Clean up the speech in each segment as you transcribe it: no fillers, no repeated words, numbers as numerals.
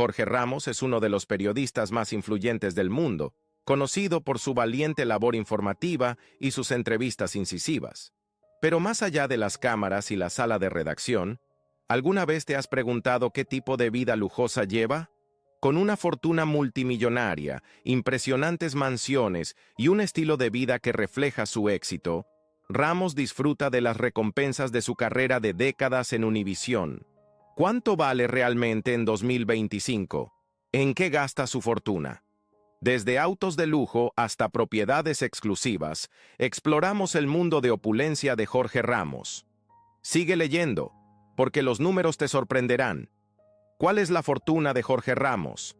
Jorge Ramos es uno de los periodistas más influyentes del mundo, conocido por su valiente labor informativa y sus entrevistas incisivas. Pero más allá de las cámaras y la sala de redacción, ¿alguna vez te has preguntado qué tipo de vida lujosa lleva? Con una fortuna multimillonaria, impresionantes mansiones y un estilo de vida que refleja su éxito, Ramos disfruta de las recompensas de su carrera de décadas en Univisión. ¿Cuánto vale realmente en 2025? ¿En qué gasta su fortuna? Desde autos de lujo hasta propiedades exclusivas, exploramos el mundo de opulencia de Jorge Ramos. Sigue leyendo, porque los números te sorprenderán. ¿Cuál es la fortuna de Jorge Ramos?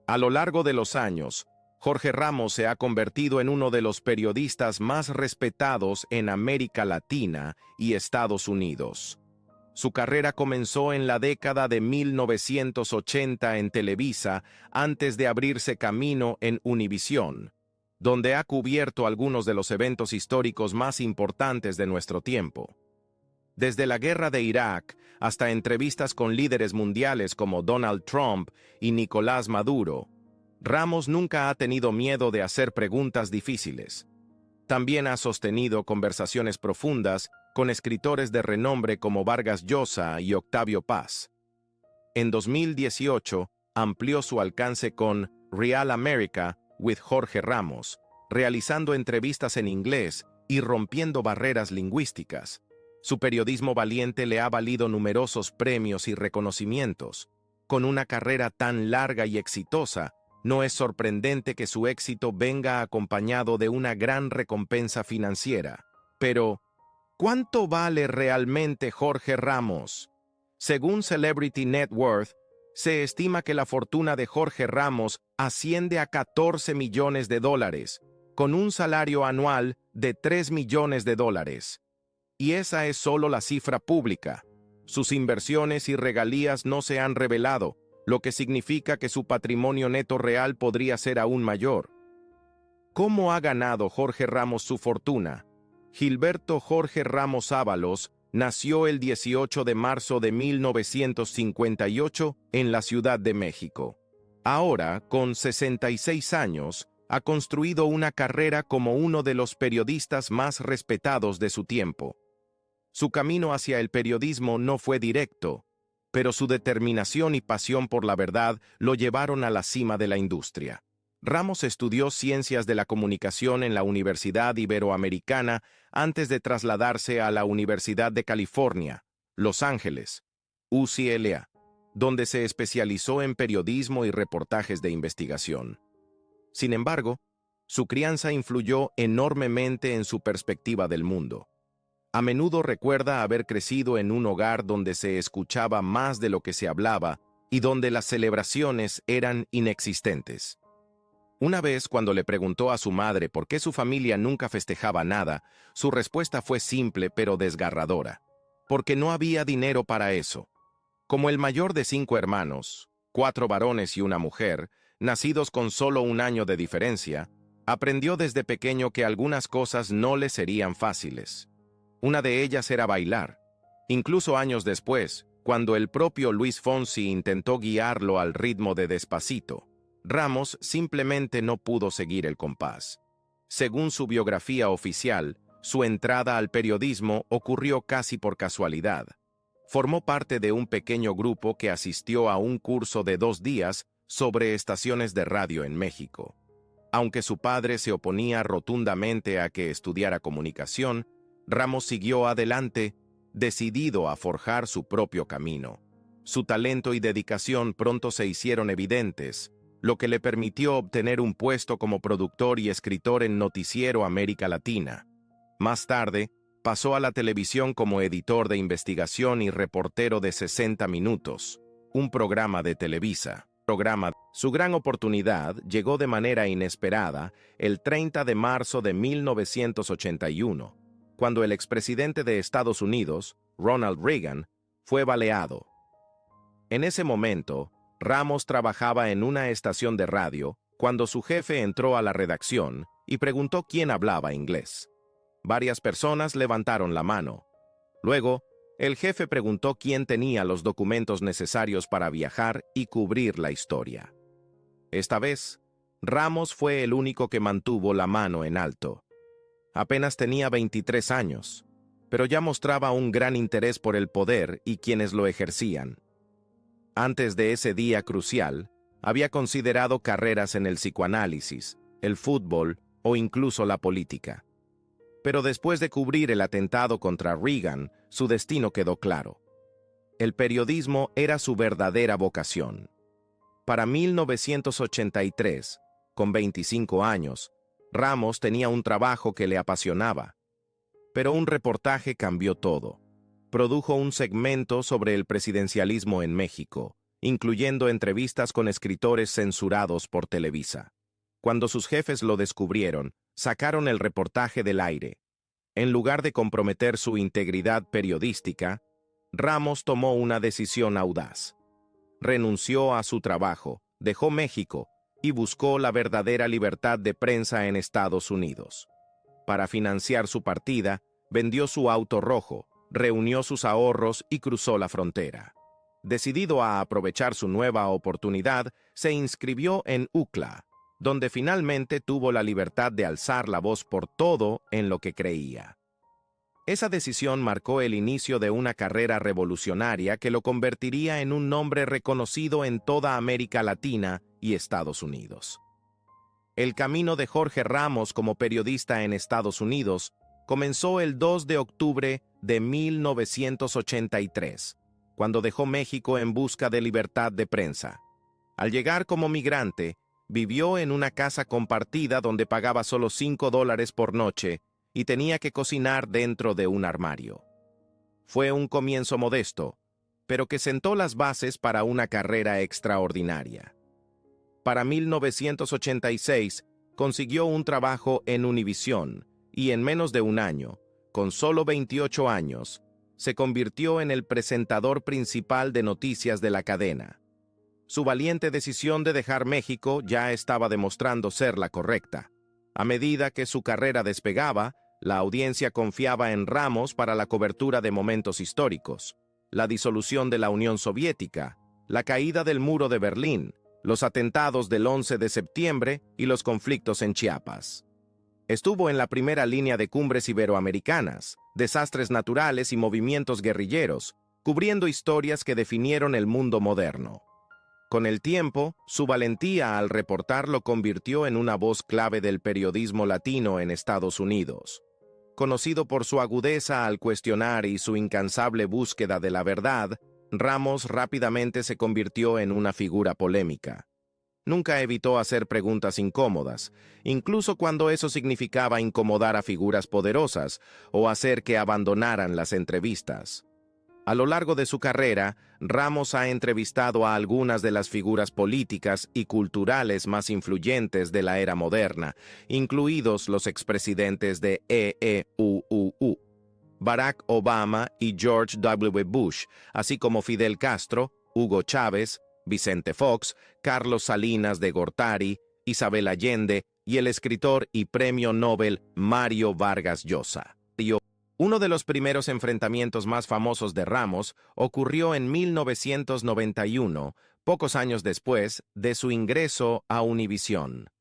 A lo largo de los años, Jorge Ramos se ha convertido en uno de los periodistas más respetados en América Latina y Estados Unidos. Su carrera comenzó en la década de 1980 en Televisa antes de abrirse camino en Univisión, donde ha cubierto algunos de los eventos históricos más importantes de nuestro tiempo. Desde la guerra de Irak hasta entrevistas con líderes mundiales como Donald Trump y Nicolás Maduro, Ramos nunca ha tenido miedo de hacer preguntas difíciles. También ha sostenido conversaciones profundas con escritores de renombre como Vargas Llosa y Octavio Paz. En 2018, amplió su alcance con Real America with Jorge Ramos, realizando entrevistas en inglés y rompiendo barreras lingüísticas. Su periodismo valiente le ha valido numerosos premios y reconocimientos. Con una carrera tan larga y exitosa, no es sorprendente que su éxito venga acompañado de una gran recompensa financiera. Pero, ¿cuánto vale realmente Jorge Ramos? Según Celebrity Net Worth, se estima que la fortuna de Jorge Ramos asciende a 14 millones de dólares, con un salario anual de 3 millones de dólares. Y esa es solo la cifra pública. Sus inversiones y regalías no se han revelado, lo que significa que su patrimonio neto real podría ser aún mayor. ¿Cómo ha ganado Jorge Ramos su fortuna? Gilberto Jorge Ramos Ábalos nació el 18 de marzo de 1958 en la Ciudad de México. Ahora, con 66 años, ha construido una carrera como uno de los periodistas más respetados de su tiempo. Su camino hacia el periodismo no fue directo, pero su determinación y pasión por la verdad lo llevaron a la cima de la industria. Ramos estudió Ciencias de la Comunicación en la Universidad Iberoamericana antes de trasladarse a la Universidad de California, Los Ángeles, UCLA, donde se especializó en periodismo y reportajes de investigación. Sin embargo, su crianza influyó enormemente en su perspectiva del mundo. A menudo recuerda haber crecido en un hogar donde se escuchaba más de lo que se hablaba y donde las celebraciones eran inexistentes. Una vez, cuando le preguntó a su madre por qué su familia nunca festejaba nada, su respuesta fue simple pero desgarradora: porque no había dinero para eso. Como el mayor de 5 hermanos, 4 varones y una mujer, nacidos con solo un año de diferencia, aprendió desde pequeño que algunas cosas no le serían fáciles. Una de ellas era bailar. Incluso años después, cuando el propio Luis Fonsi intentó guiarlo al ritmo de Despacito, Ramos simplemente no pudo seguir el compás. Según su biografía oficial, su entrada al periodismo ocurrió casi por casualidad. Formó parte de un pequeño grupo que asistió a un curso de 2 días sobre estaciones de radio en México. Aunque su padre se oponía rotundamente a que estudiara comunicación, Ramos siguió adelante, decidido a forjar su propio camino. Su talento y dedicación pronto se hicieron evidentes, lo que le permitió obtener un puesto como productor y escritor en Noticiero América Latina. Más tarde, pasó a la televisión como editor de investigación y reportero de 60 Minutos, un programa de Televisa. Su gran oportunidad llegó de manera inesperada el 30 de marzo de 1981, cuando el expresidente de Estados Unidos, Ronald Reagan, fue baleado. En ese momento, Ramos trabajaba en una estación de radio cuando su jefe entró a la redacción y preguntó quién hablaba inglés. Varias personas levantaron la mano. Luego, el jefe preguntó quién tenía los documentos necesarios para viajar y cubrir la historia. Esta vez, Ramos fue el único que mantuvo la mano en alto. Apenas tenía 23 años, pero ya mostraba un gran interés por el poder y quienes lo ejercían. Antes de ese día crucial, había considerado carreras en el psicoanálisis, el fútbol o incluso la política. Pero después de cubrir el atentado contra Reagan, su destino quedó claro. El periodismo era su verdadera vocación. Para 1983, con 25 años, Ramos tenía un trabajo que le apasionaba. Pero un reportaje cambió todo. Produjo un segmento sobre el presidencialismo en México, incluyendo entrevistas con escritores censurados por Televisa. Cuando sus jefes lo descubrieron, sacaron el reportaje del aire. En lugar de comprometer su integridad periodística, Ramos tomó una decisión audaz. Renunció a su trabajo, dejó México y buscó la verdadera libertad de prensa en Estados Unidos. Para financiar su partida, vendió su auto rojo, reunió sus ahorros y cruzó la frontera. Decidido a aprovechar su nueva oportunidad, se inscribió en UCLA, donde finalmente tuvo la libertad de alzar la voz por todo en lo que creía. Esa decisión marcó el inicio de una carrera revolucionaria que lo convertiría en un nombre reconocido en toda América Latina y Estados Unidos. El camino de Jorge Ramos como periodista en Estados Unidos comenzó el 2 de octubre de 1983, cuando dejó México en busca de libertad de prensa. Al llegar como migrante, vivió en una casa compartida donde pagaba solo $5 por noche y tenía que cocinar dentro de un armario. Fue un comienzo modesto, pero que sentó las bases para una carrera extraordinaria. Para 1986, consiguió un trabajo en Univisión y en menos de un año, con solo 28 años, se convirtió en el presentador principal de noticias de la cadena. Su valiente decisión de dejar México ya estaba demostrando ser la correcta. A medida que su carrera despegaba, la audiencia confiaba en Ramos para la cobertura de momentos históricos: la disolución de la Unión Soviética, la caída del muro de Berlín, los atentados del 11 de septiembre y los conflictos en Chiapas. Estuvo en la primera línea de cumbres iberoamericanas, desastres naturales y movimientos guerrilleros, cubriendo historias que definieron el mundo moderno. Con el tiempo, su valentía al reportar lo convirtió en una voz clave del periodismo latino en Estados Unidos. Conocido por su agudeza al cuestionar y su incansable búsqueda de la verdad, Ramos rápidamente se convirtió en una figura polémica. Nunca evitó hacer preguntas incómodas, incluso cuando eso significaba incomodar a figuras poderosas o hacer que abandonaran las entrevistas. A lo largo de su carrera, Ramos ha entrevistado a algunas de las figuras políticas y culturales más influyentes de la era moderna, incluidos los expresidentes de EEUU, Barack Obama y George W. Bush, así como Fidel Castro, Hugo Chávez, Vicente Fox, Carlos Salinas de Gortari, Isabel Allende y el escritor y premio Nobel Mario Vargas Llosa. Uno de los primeros enfrentamientos más famosos de Ramos ocurrió en 1991, pocos años después de su ingreso a Univisión.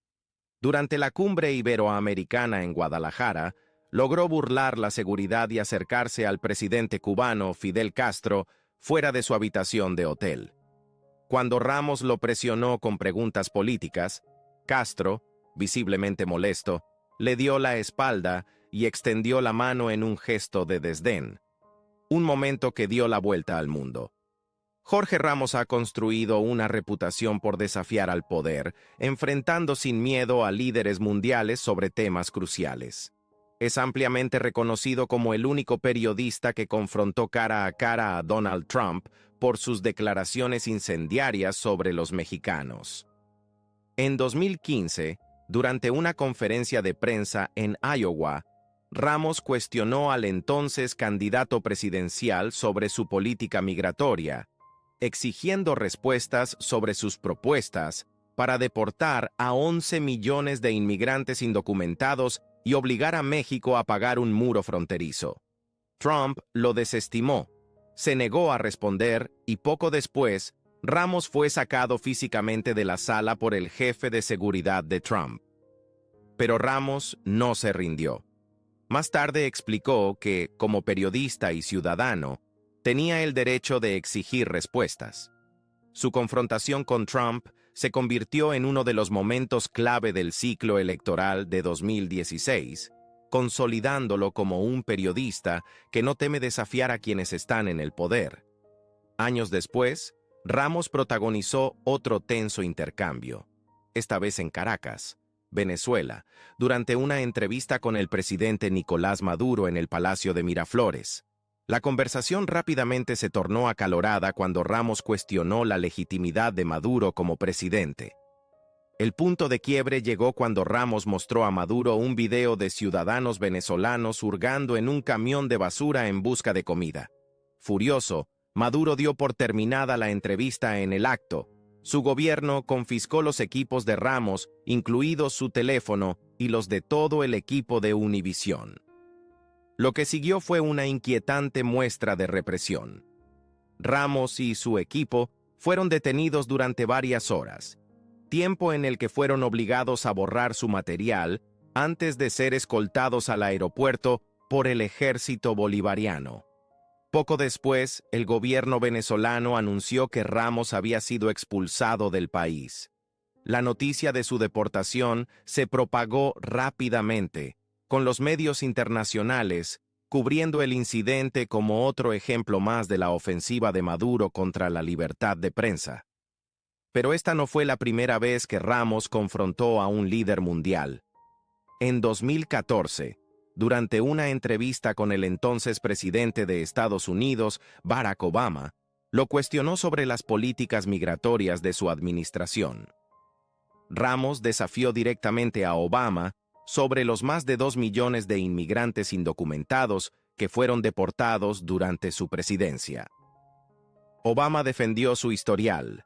Durante la cumbre iberoamericana en Guadalajara, logró burlar la seguridad y acercarse al presidente cubano Fidel Castro fuera de su habitación de hotel. Cuando Ramos lo presionó con preguntas políticas, Castro, visiblemente molesto, le dio la espalda y extendió la mano en un gesto de desdén. Un momento que dio la vuelta al mundo. Jorge Ramos ha construido una reputación por desafiar al poder, enfrentando sin miedo a líderes mundiales sobre temas cruciales. Es ampliamente reconocido como el único periodista que confrontó cara a Donald Trump por sus declaraciones incendiarias sobre los mexicanos. En 2015, durante una conferencia de prensa en Iowa, Ramos cuestionó al entonces candidato presidencial sobre su política migratoria, exigiendo respuestas sobre sus propuestas para deportar a 11 millones de inmigrantes indocumentados y obligar a México a pagar un muro fronterizo. Trump lo desestimó, Se negó a responder y poco después, Ramos fue sacado físicamente de la sala por el jefe de seguridad de Trump. Pero Ramos no se rindió. Más tarde explicó que, como periodista y ciudadano, tenía el derecho de exigir respuestas. Su confrontación con Trump se convirtió en uno de los momentos clave del ciclo electoral de 2016, consolidándolo como un periodista que no teme desafiar a quienes están en el poder. Años después, Ramos protagonizó otro tenso intercambio, esta vez en Caracas, Venezuela, durante una entrevista con el presidente Nicolás Maduro en el Palacio de Miraflores. La conversación rápidamente se tornó acalorada cuando Ramos cuestionó la legitimidad de Maduro como presidente. El punto de quiebre llegó cuando Ramos mostró a Maduro un video de ciudadanos venezolanos hurgando en un camión de basura en busca de comida. Furioso, Maduro dio por terminada la entrevista en el acto. Su gobierno confiscó los equipos de Ramos, incluidos su teléfono y los de todo el equipo de Univisión. Lo que siguió fue una inquietante muestra de represión. Ramos y su equipo fueron detenidos durante varias horas, tiempo en el que fueron obligados a borrar su material antes de ser escoltados al aeropuerto por el ejército bolivariano. Poco después, el gobierno venezolano anunció que Ramos había sido expulsado del país. La noticia de su deportación se propagó rápidamente, con los medios internacionales cubriendo el incidente como otro ejemplo más de la ofensiva de Maduro contra la libertad de prensa. Pero esta no fue la primera vez que Ramos confrontó a un líder mundial. En 2014, durante una entrevista con el entonces presidente de Estados Unidos, Barack Obama, lo cuestionó sobre las políticas migratorias de su administración. Ramos desafió directamente a Obama sobre los más de 2 millones de inmigrantes indocumentados que fueron deportados durante su presidencia. Obama defendió su historial,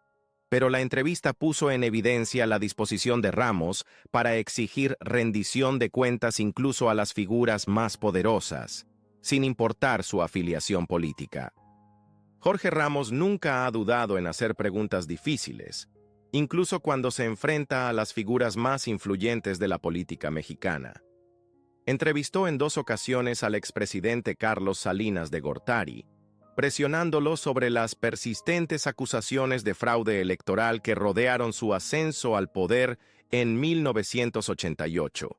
pero la entrevista puso en evidencia la disposición de Ramos para exigir rendición de cuentas incluso a las figuras más poderosas, sin importar su afiliación política. Jorge Ramos nunca ha dudado en hacer preguntas difíciles, incluso cuando se enfrenta a las figuras más influyentes de la política mexicana. Entrevistó en 2 ocasiones al expresidente Carlos Salinas de Gortari, presionándolo sobre las persistentes acusaciones de fraude electoral que rodearon su ascenso al poder en 1988.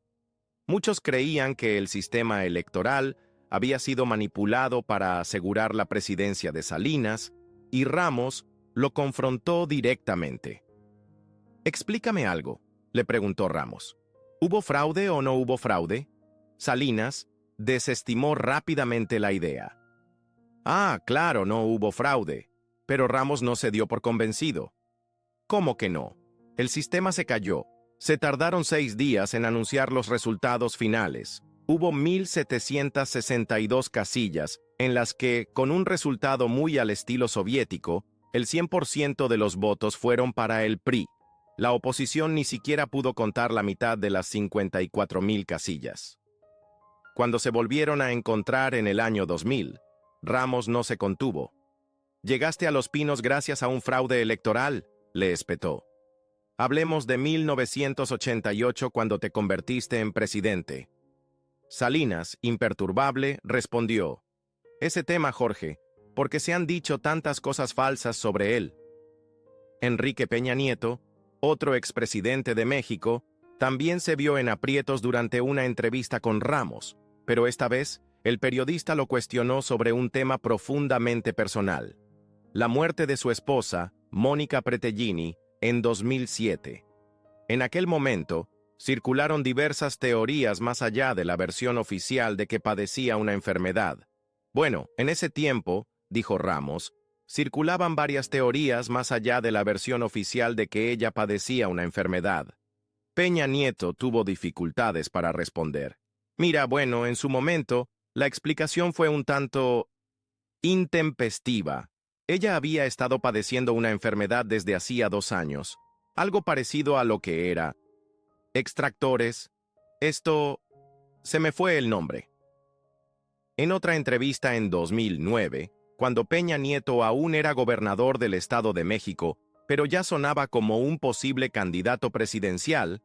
Muchos creían que el sistema electoral había sido manipulado para asegurar la presidencia de Salinas, y Ramos lo confrontó directamente. «Explícame algo», le preguntó Ramos. ¿Hubo fraude o no hubo fraude? Salinas desestimó rápidamente la idea. «Ah, claro, no hubo fraude», pero Ramos no se dio por convencido. «¿Cómo que no? El sistema se cayó. Se tardaron 6 días en anunciar los resultados finales. Hubo 1,762 casillas en las que, con un resultado muy al estilo soviético, el 100% de los votos fueron para el PRI. La oposición ni siquiera pudo contar la mitad de las 54,000 casillas». Cuando se volvieron a encontrar en el año 2000, Ramos no se contuvo. «Llegaste a Los Pinos gracias a un fraude electoral», le espetó. «Hablemos de 1988 cuando te convertiste en presidente». Salinas, imperturbable, respondió: «Ese tema, Jorge, porque se han dicho tantas cosas falsas sobre él». Enrique Peña Nieto, otro expresidente de México, también se vio en aprietos durante una entrevista con Ramos, pero esta vez el periodista lo cuestionó sobre un tema profundamente personal: la muerte de su esposa, Mónica Pretellini, en 2007. En aquel momento, circularon diversas teorías más allá de la versión oficial de que padecía una enfermedad. «Bueno, en ese tiempo», dijo Ramos, «circulaban varias teorías más allá de la versión oficial de que ella padecía una enfermedad». Peña Nieto tuvo dificultades para responder. «Mira, bueno, en su momento, la explicación fue un tanto intempestiva. Ella había estado padeciendo una enfermedad desde hacía 2 años, algo parecido a lo que era extractores. Se me fue el nombre». En otra entrevista en 2009, cuando Peña Nieto aún era gobernador del Estado de México, pero ya sonaba como un posible candidato presidencial,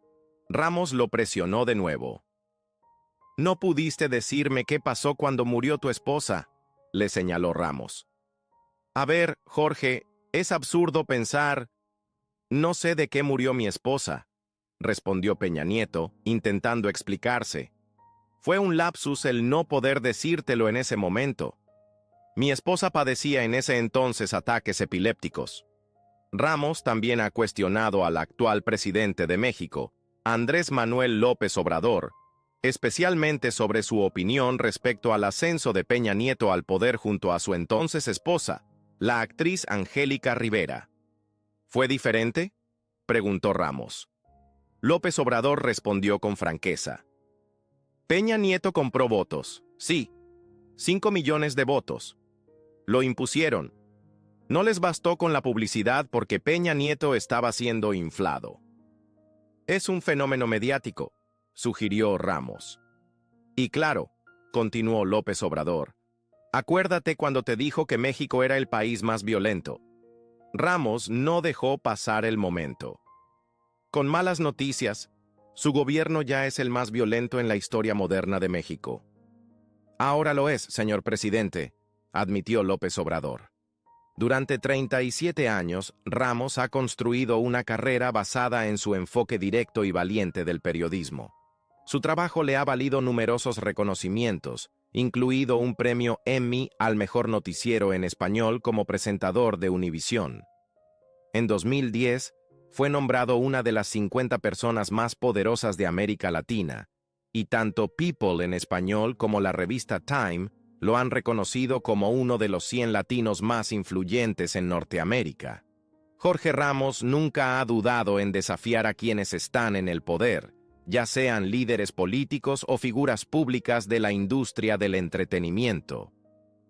Ramos lo presionó de nuevo. «No pudiste decirme qué pasó cuando murió tu esposa», le señaló Ramos. «A ver, Jorge, es absurdo pensar...». «No sé de qué murió mi esposa», respondió Peña Nieto, intentando explicarse. «Fue un lapsus el no poder decírtelo en ese momento. Mi esposa padecía en ese entonces ataques epilépticos». Ramos también ha cuestionado al actual presidente de México, Andrés Manuel López Obrador, especialmente sobre su opinión respecto al ascenso de Peña Nieto al poder junto a su entonces esposa, la actriz Angélica Rivera. ¿Fue diferente?, preguntó Ramos. López Obrador respondió con franqueza. Peña Nieto compró votos, sí, 5 millones de votos. Lo impusieron. No les bastó con la publicidad porque Peña Nieto estaba siendo inflado. Es un fenómeno mediático, sugirió Ramos. Y claro, continuó López Obrador, acuérdate cuando te dijo que México era el país más violento. Ramos no dejó pasar el momento. Con malas noticias, su gobierno ya es el más violento en la historia moderna de México. Ahora lo es, señor presidente, admitió López Obrador. Durante 37 años, Ramos ha construido una carrera basada en su enfoque directo y valiente del periodismo. Su trabajo le ha valido numerosos reconocimientos, incluido un premio Emmy al mejor noticiero en español como presentador de Univisión. En 2010, fue nombrado una de las 50 personas más poderosas de América Latina, y tanto People en español como la revista Time lo han reconocido como uno de los 100 latinos más influyentes en Norteamérica. Jorge Ramos nunca ha dudado en desafiar a quienes están en el poder, ya sean líderes políticos o figuras públicas de la industria del entretenimiento.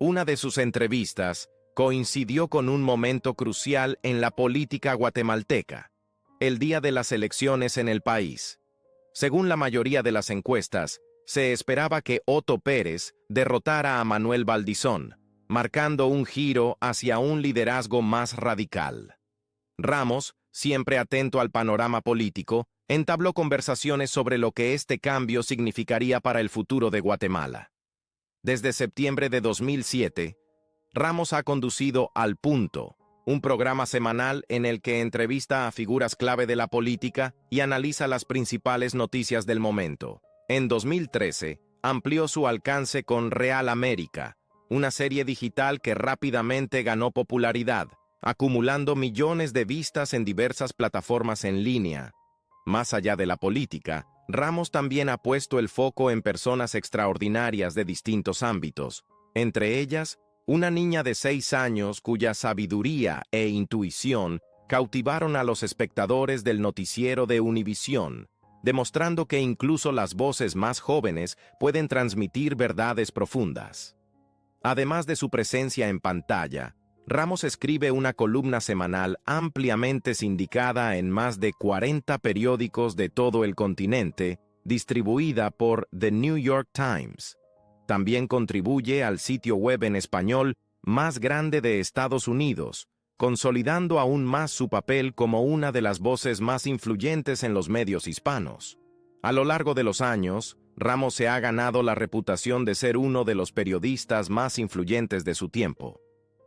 Una de sus entrevistas coincidió con un momento crucial en la política guatemalteca, el día de las elecciones en el país. Según la mayoría de las encuestas, se esperaba que Otto Pérez derrotara a Manuel Valdizón, marcando un giro hacia un liderazgo más radical. Ramos, siempre atento al panorama político, entabló conversaciones sobre lo que este cambio significaría para el futuro de Guatemala. Desde septiembre de 2007, Ramos ha conducido Al Punto, un programa semanal en el que entrevista a figuras clave de la política y analiza las principales noticias del momento. En 2013, amplió su alcance con Real América, una serie digital que rápidamente ganó popularidad, acumulando millones de vistas en diversas plataformas en línea. Más allá de la política, Ramos también ha puesto el foco en personas extraordinarias de distintos ámbitos, entre ellas, una niña de 6 años cuya sabiduría e intuición cautivaron a los espectadores del noticiero de Univisión, demostrando que incluso las voces más jóvenes pueden transmitir verdades profundas. Además de su presencia en pantalla, Ramos escribe una columna semanal ampliamente sindicada en más de 40 periódicos de todo el continente, distribuida por The New York Times. También contribuye al sitio web en español más grande de Estados Unidos, consolidando aún más su papel como una de las voces más influyentes en los medios hispanos. A lo largo de los años, Ramos se ha ganado la reputación de ser uno de los periodistas más influyentes de su tiempo.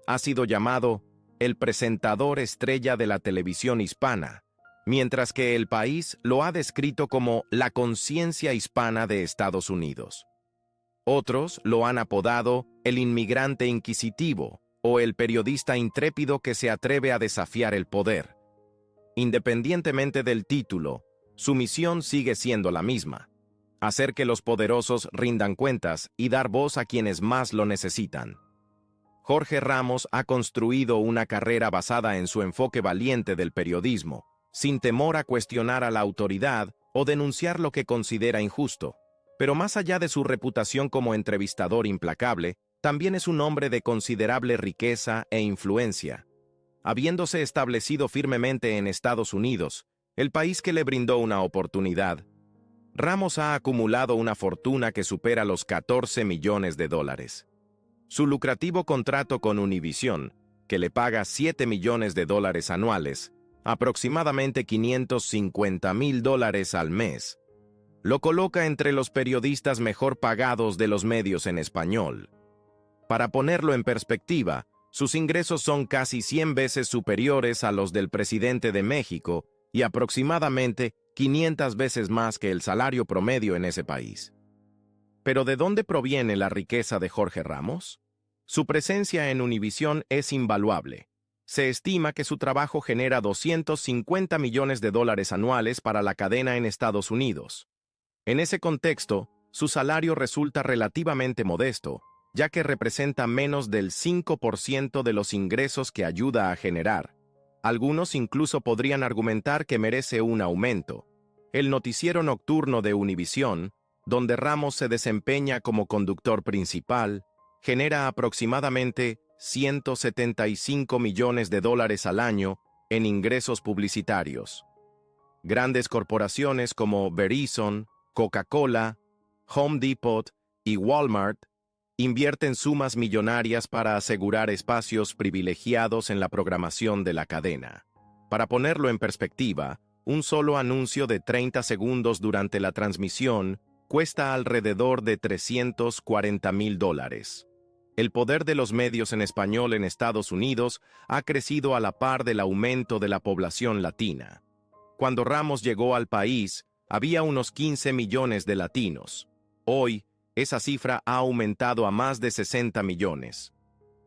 Ha sido llamado el presentador estrella de la televisión hispana, mientras que El País lo ha descrito como la conciencia hispana de Estados Unidos. Otros lo han apodado el inmigrante inquisitivo o el periodista intrépido que se atreve a desafiar el poder. Independientemente del título, su misión sigue siendo la misma: hacer que los poderosos rindan cuentas y dar voz a quienes más lo necesitan. Jorge Ramos ha construido una carrera basada en su enfoque valiente del periodismo, sin temor a cuestionar a la autoridad o denunciar lo que considera injusto. Pero más allá de su reputación como entrevistador implacable, también es un hombre de considerable riqueza e influencia. Habiéndose establecido firmemente en Estados Unidos, el país que le brindó una oportunidad, Ramos ha acumulado una fortuna que supera los $14 millones. Su lucrativo contrato con Univision, que le paga $7 millones anuales, aproximadamente $550,000 al mes, lo coloca entre los periodistas mejor pagados de los medios en español. Para ponerlo en perspectiva, sus ingresos son casi 100 veces superiores a los del presidente de México y aproximadamente 500 veces más que el salario promedio en ese país. ¿Pero de dónde proviene la riqueza de Jorge Ramos? Su presencia en Univision es invaluable. Se estima que su trabajo genera $250 millones anuales para la cadena en Estados Unidos. En ese contexto, su salario resulta relativamente modesto, ya que representa menos del 5% de los ingresos que ayuda a generar. Algunos incluso podrían argumentar que merece un aumento. El noticiero nocturno de Univision, donde Ramos se desempeña como conductor principal, genera aproximadamente $175 millones al año en ingresos publicitarios. Grandes corporaciones como Verizon, Coca-Cola, Home Depot y Walmart invierten sumas millonarias para asegurar espacios privilegiados en la programación de la cadena. Para ponerlo en perspectiva, un solo anuncio de 30 segundos durante la transmisión cuesta alrededor de $340,000. El poder de los medios en español en Estados Unidos ha crecido a la par del aumento de la población latina. Cuando Ramos llegó al país, había unos 15 millones de latinos. Hoy, esa cifra ha aumentado a más de 60 millones.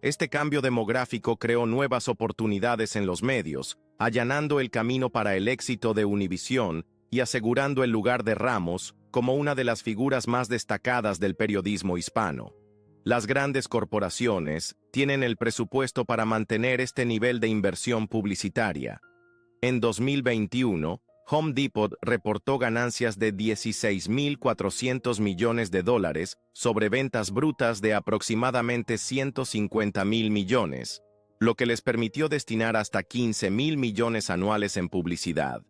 Este cambio demográfico creó nuevas oportunidades en los medios, allanando el camino para el éxito de Univision y asegurando el lugar de Ramos como una de las figuras más destacadas del periodismo hispano. Las grandes corporaciones tienen el presupuesto para mantener este nivel de inversión publicitaria. En 2021, Home Depot reportó ganancias de $16,400 millones sobre ventas brutas de aproximadamente $150,000 millones, lo que les permitió destinar hasta $15,000 millones anuales en publicidad.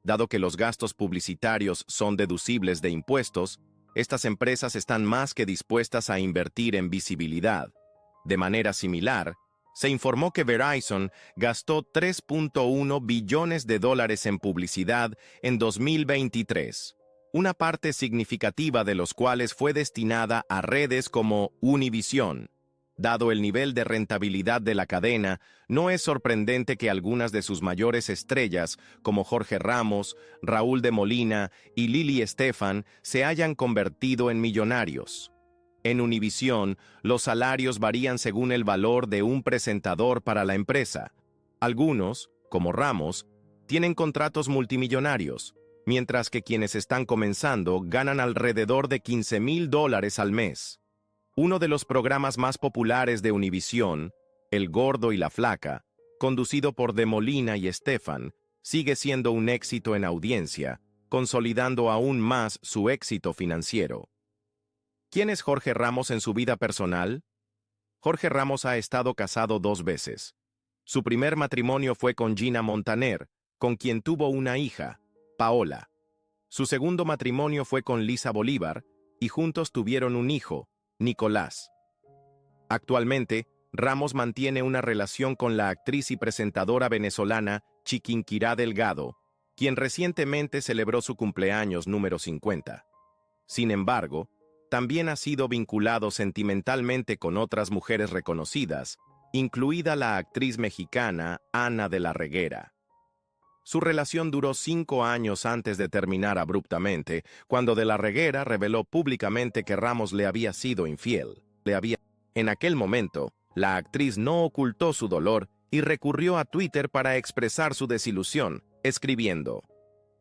Dado que los gastos publicitarios son deducibles de impuestos, estas empresas están más que dispuestas a invertir en visibilidad. De manera similar, se informó que Verizon gastó $3.1 billones en publicidad en 2023, una parte significativa de los cuales fue destinada a redes como Univision. Dado el nivel de rentabilidad de la cadena, no es sorprendente que algunas de sus mayores estrellas, como Jorge Ramos, Raúl de Molina y Lili Estefan, se hayan convertido en millonarios. En Univision, los salarios varían según el valor de un presentador para la empresa. Algunos, como Ramos, tienen contratos multimillonarios, mientras que quienes están comenzando ganan alrededor de $15,000 al mes. Uno de los programas más populares de Univision, El Gordo y la Flaca, conducido por De Molina y Estefan, sigue siendo un éxito en audiencia, consolidando aún más su éxito financiero. ¿Quién es Jorge Ramos en su vida personal? Jorge Ramos ha estado casado 2 veces. Su primer matrimonio fue con Gina Montaner, con quien tuvo una hija, Paola. Su segundo matrimonio fue con Lisa Bolívar, y juntos tuvieron un hijo, Nicolás. Actualmente, Ramos mantiene una relación con la actriz y presentadora venezolana Chiquinquirá Delgado, quien recientemente celebró su cumpleaños número 50. Sin embargo, también ha sido vinculado sentimentalmente con otras mujeres reconocidas, incluida la actriz mexicana Ana de la Reguera. Su relación duró 5 años antes de terminar abruptamente, cuando de la Reguera reveló públicamente que Ramos le había sido infiel. En aquel momento, la actriz no ocultó su dolor y recurrió a Twitter para expresar su desilusión, escribiendo: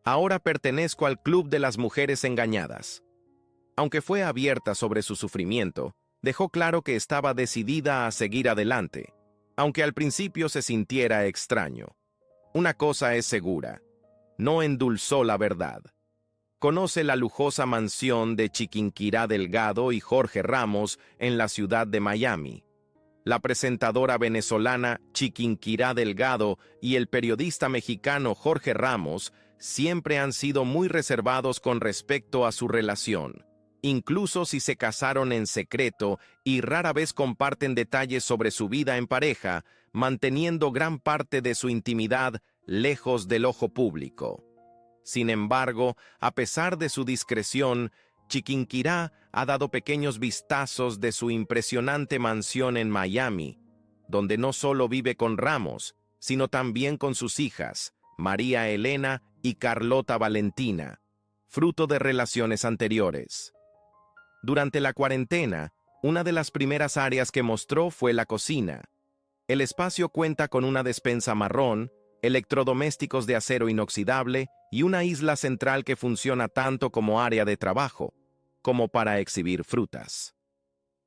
"Ahora pertenezco al club de las mujeres engañadas". Aunque fue abierta sobre su sufrimiento, dejó claro que estaba decidida a seguir adelante, aunque al principio se sintiera extraño. Una cosa es segura: no endulzó la verdad. Conoce la lujosa mansión de Chiquinquirá Delgado y Jorge Ramos en la ciudad de Miami. La presentadora venezolana Chiquinquirá Delgado y el periodista mexicano Jorge Ramos siempre han sido muy reservados con respecto a su relación. incluso si se casaron en secreto y rara vez comparten detalles sobre su vida en pareja, manteniendo gran parte de su intimidad lejos del ojo público. Sin embargo, a pesar de su discreción, Chiquinquirá ha dado pequeños vistazos de su impresionante mansión en Miami, donde no solo vive con Ramos, sino también con sus hijas, María Elena y Carlota Valentina, fruto de relaciones anteriores. Durante la cuarentena, una de las primeras áreas que mostró fue la cocina. El espacio cuenta con una despensa marrón, electrodomésticos de acero inoxidable y una isla central que funciona tanto como área de trabajo, como para exhibir frutas.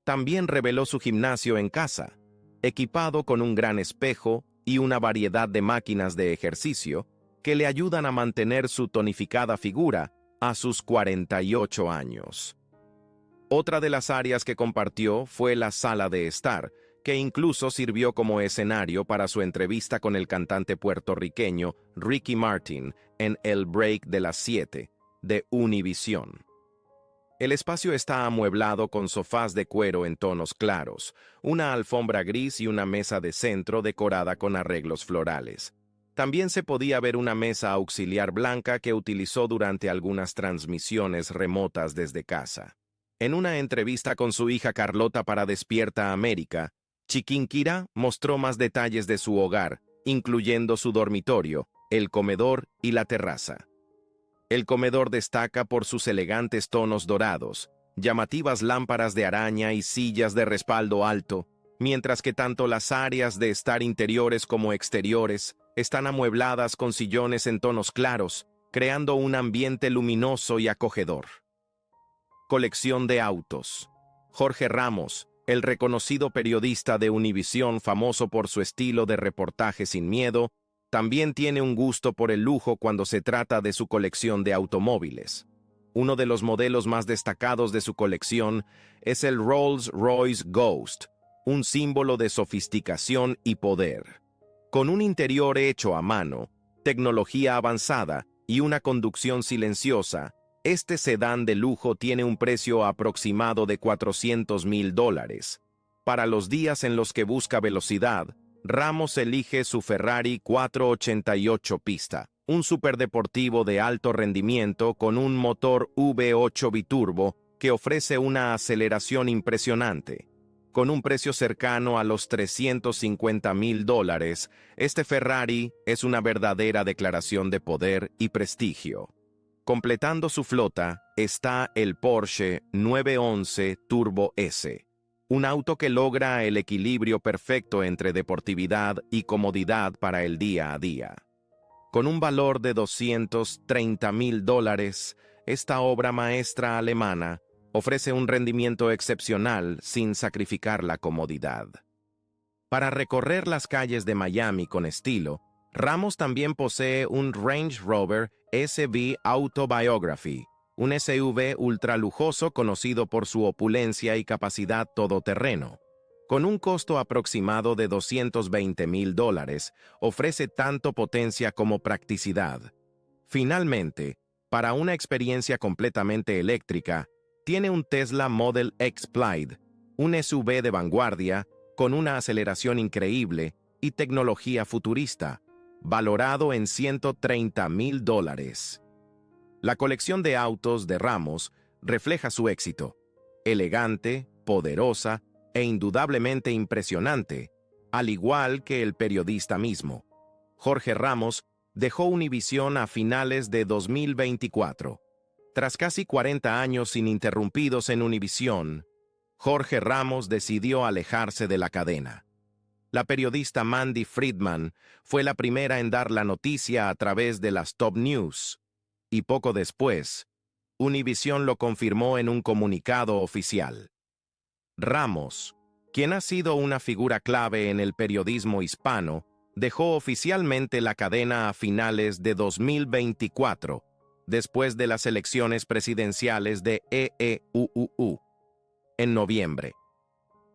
También reveló su gimnasio en casa, equipado con un gran espejo y una variedad de máquinas de ejercicio que le ayudan a mantener su tonificada figura a sus 48 años. Otra de las áreas que compartió fue la sala de estar, que incluso sirvió como escenario para su entrevista con el cantante puertorriqueño Ricky Martin en El Break de las 7 de Univision. El espacio está amueblado con sofás de cuero en tonos claros, una alfombra gris y una mesa de centro decorada con arreglos florales. También se podía ver una mesa auxiliar blanca que utilizó durante algunas transmisiones remotas desde casa. En una entrevista con su hija Carlota para Despierta América, Chiquinquirá mostró más detalles de su hogar, incluyendo su dormitorio, el comedor y la terraza. El comedor destaca por sus elegantes tonos dorados, llamativas lámparas de araña y sillas de respaldo alto, mientras que tanto las áreas de estar interiores como exteriores están amuebladas con sillones en tonos claros, creando un ambiente luminoso y acogedor. Colección de autos. Jorge Ramos, el reconocido periodista de Univision famoso por su estilo de reportaje sin miedo, también tiene un gusto por el lujo cuando se trata de su colección de automóviles. Uno de los modelos más destacados de su colección es el Rolls-Royce Ghost, un símbolo de sofisticación y poder. Con un interior hecho a mano, tecnología avanzada y una conducción silenciosa, este sedán de lujo tiene un precio aproximado de $400,000. Para los días en los que busca velocidad, Ramos elige su Ferrari 488 pista, un superdeportivo de alto rendimiento con un motor V8 biturbo que ofrece una aceleración impresionante. Con un precio cercano a los $350,000, este Ferrari es una verdadera declaración de poder y prestigio. Completando su flota está el Porsche 911 Turbo S, un auto que logra el equilibrio perfecto entre deportividad y comodidad para el día a día. Con un valor de $230,000, esta obra maestra alemana ofrece un rendimiento excepcional sin sacrificar la comodidad. Para recorrer las calles de Miami con estilo, Ramos también posee un Range Rover SV Autobiography, un SUV ultralujoso conocido por su opulencia y capacidad todoterreno. Con un costo aproximado de $220,000, ofrece tanto potencia como practicidad. Finalmente, para una experiencia completamente eléctrica, tiene un Tesla Model X Plaid, un SUV de vanguardia con una aceleración increíble y tecnología futurista, valorado en $130,000. La colección de autos de Ramos refleja su éxito, elegante, poderosa e indudablemente impresionante, al igual que el periodista mismo. Jorge Ramos dejó Univision a finales de 2024. Tras casi 40 años ininterrumpidos en Univision, Jorge Ramos decidió alejarse de la cadena. La periodista Mandy Friedman fue la primera en dar la noticia a través de las Top News, y poco después, Univision lo confirmó en un comunicado oficial. Ramos, quien ha sido una figura clave en el periodismo hispano, dejó oficialmente la cadena a finales de 2024, después de las elecciones presidenciales de EEUU, en noviembre.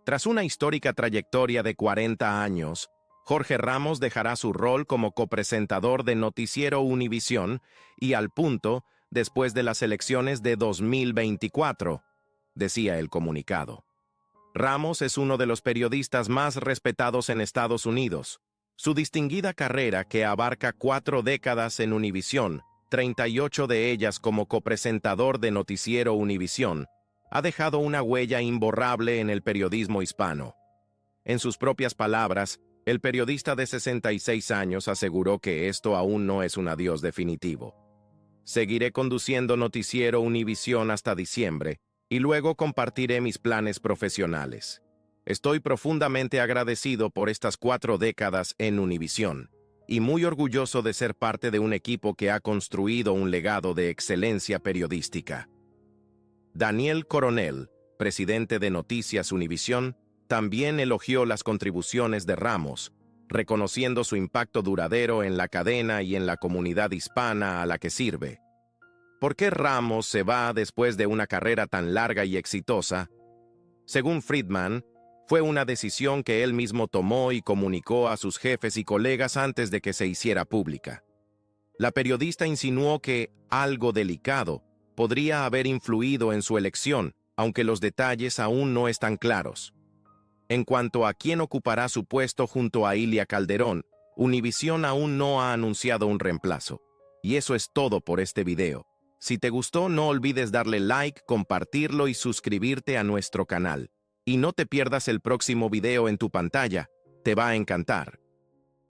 Tras una histórica trayectoria de 40 años, Jorge Ramos dejará su rol como copresentador de Noticiero Univision y al punto después de las elecciones de 2024, decía el comunicado. Ramos es uno de los periodistas más respetados en Estados Unidos. Su distinguida carrera, que abarca 4 décadas en Univisión, 38 de ellas como copresentador de Noticiero Univisión, ha dejado una huella imborrable en el periodismo hispano. En sus propias palabras, el periodista de 66 años aseguró que esto aún no es un adiós definitivo. Seguiré conduciendo Noticiero Univisión hasta diciembre y luego compartiré mis planes profesionales. Estoy profundamente agradecido por estas 4 décadas en Univisión y muy orgulloso de ser parte de un equipo que ha construido un legado de excelencia periodística. Daniel Coronel, presidente de Noticias Univisión, también elogió las contribuciones de Ramos, reconociendo su impacto duradero en la cadena y en la comunidad hispana a la que sirve. ¿Por qué Ramos se va después de una carrera tan larga y exitosa? Según Friedman, fue una decisión que él mismo tomó y comunicó a sus jefes y colegas antes de que se hiciera pública. La periodista insinuó que algo delicado podría haber influido en su elección, aunque los detalles aún no están claros. En cuanto a quién ocupará su puesto junto a Ilia Calderón, Univisión aún no ha anunciado un reemplazo. Y eso es todo por este video. Si te gustó, no olvides darle like, compartirlo y suscribirte a nuestro canal. Y no te pierdas el próximo video en tu pantalla, te va a encantar.